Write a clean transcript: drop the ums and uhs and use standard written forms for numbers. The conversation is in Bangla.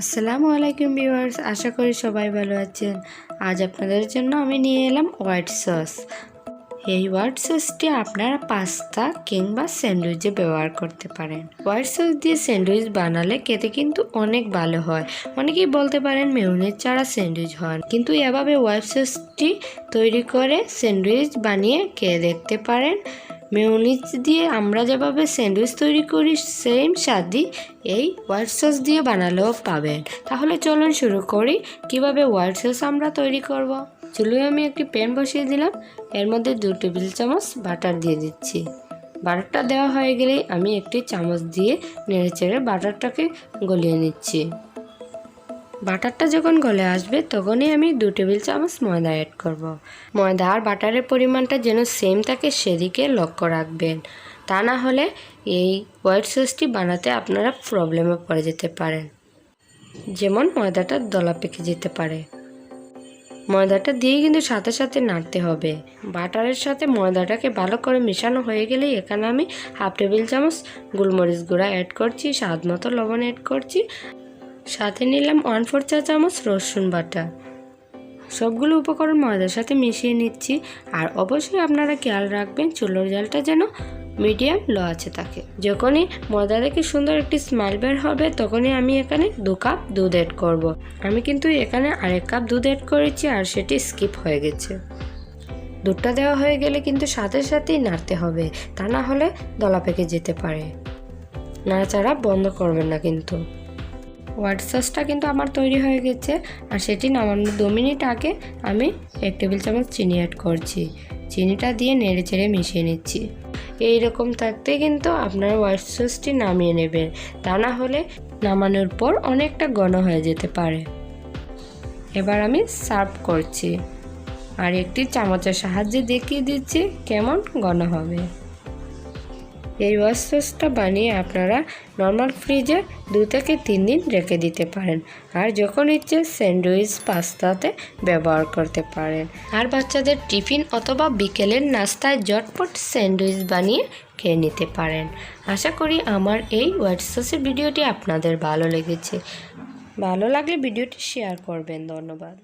আসসালামু আলাইকুম ভিউয়ার্স, আশা করি সবাই ভালো আছেন। আজ আপনাদের জন্য আমি নিয়ে এলাম হোয়াইট সস। এই হোয়াইট সসটি আপনারা পাস্তা কিংবা স্যান্ডউইচে ব্যবহার করতে পারেন। হোয়াইট সস দিয়ে স্যান্ডউইচ বানালে খেতে কিন্তু অনেক ভালো হয়। অনেকেই বলতে পারেন মেয়োনিজ ছাড়া স্যান্ডউইচ হয়, কিন্তু এভাবে হোয়াইট সসটি তৈরি করে স্যান্ডউইচ বানিয়ে খেয়ে দেখতে পারেন। মেয়োনিজ দিয়ে আমরা যেভাবে স্যান্ডউইচ তৈরি করি সেম স্বাদই এই হোয়াইট সস দিয়ে বানালেও পাবেন। তাহলে চলুন শুরু করি কিভাবে হোয়াইট সস আমরা তৈরি করব। চুলোয় আমি একটি প্যান বসিয়ে দিলাম, এর মধ্যে 2 টেবিল চামচ বাটার দিয়ে দিচ্ছি। বাটারটা দেওয়া হয়ে গেলেই আমি একটি চামচ দিয়ে নেড়েচেড়ে বাটারটাকে গলিয়ে নিচ্ছি। বাটারটা যখন গলে আসবে তখনই আমি 2 টেবিল চামচ ময়দা অ্যাড করব। ময়দা আর বাটারের পরিমাণটা যেন সেম থাকে সেদিকে লক্ষ্য রাখবেন, তা না হলে এই হোয়াইট সসটি বানাতে আপনারা প্রবলেমে পড়ে যেতে পারেন, যেমন ময়দাটা দলা পেকে যেতে পারে। ময়দাটা দিয়ে কিন্তু সাথে সাথে নাড়তে হবে। বাটারের সাথে ময়দাটাকে ভালো করে মেশানো হয়ে গেলেই এখানে আমি 1/2 টেবিল চামচ গোলমরিচ গুঁড়া অ্যাড করছি, স্বাদ মতো লবণ অ্যাড করছি, সাথে নিলাম 1/4 চা চামচ রসুন বাটা। সবগুলো উপকরণ ময়দার সাথে মিশিয়ে নিচ্ছি। আর অবশ্যই আপনারা খেয়াল রাখবেন চুলোর জালটা যেন মিডিয়াম লো আছে থাকে। যখনই ময়দা থেকে সুন্দর একটি স্মেল বের হবে তখনই আমি এখানে 2 কাপ দুধ অ্যাড করব। আমি কিন্তু এখানে 1/2 কাপ দুধ অ্যাড করেছি আর সেটি স্কিপ হয়ে গেছে। দুধটা দেওয়া হয়ে গেলে কিন্তু সাথে সাথেই নাড়তে হবে, তা না হলে দলা পেকে যেতে পারে। নাড়াচাড়া বন্ধ করবেন না কিন্তু। হোয়াইট সসটা কিন্তু আমার তৈরি হয়ে গেছে আর সেটি নামানোর 2 মিনিট আগে আমি 1 টেবিল চামচ চিনি অ্যাড করছি। চিনিটা দিয়ে নেড়ে চেড়ে মিশিয়ে নিচ্ছি। এই রকম থাকতে কিন্তু আপনারা হোয়াইট সসটি নামিয়ে নেবেন, তা না হলে নামানোর পর অনেকটা ঘন হয়ে যেতে পারে। এবার আমি সার্ভ করছি আর একটি চামচের সাহায্যে দেখিয়ে দিচ্ছি কেমন ঘন হবে। এই হোয়াইট সসটা বানিয়ে আপনারা নর্মাল ফ্রিজে 2 থেকে 3 দিন রেখে দিতে পারেন আর যখন ইচ্ছে স্যান্ডউইচ পাস্তাতে ব্যবহার করতে পারেন। আর বাচ্চাদের টিফিন অথবা বিকেলের নাস্তায় ঝটপট স্যান্ডউইচ বানিয়ে খেয়ে নিতে পারেন। আশা করি আমার এই হোয়াইট সসের ভিডিওটি আপনাদের ভালো লেগেছে। ভালো লাগলে ভিডিওটি শেয়ার করবেন। ধন্যবাদ।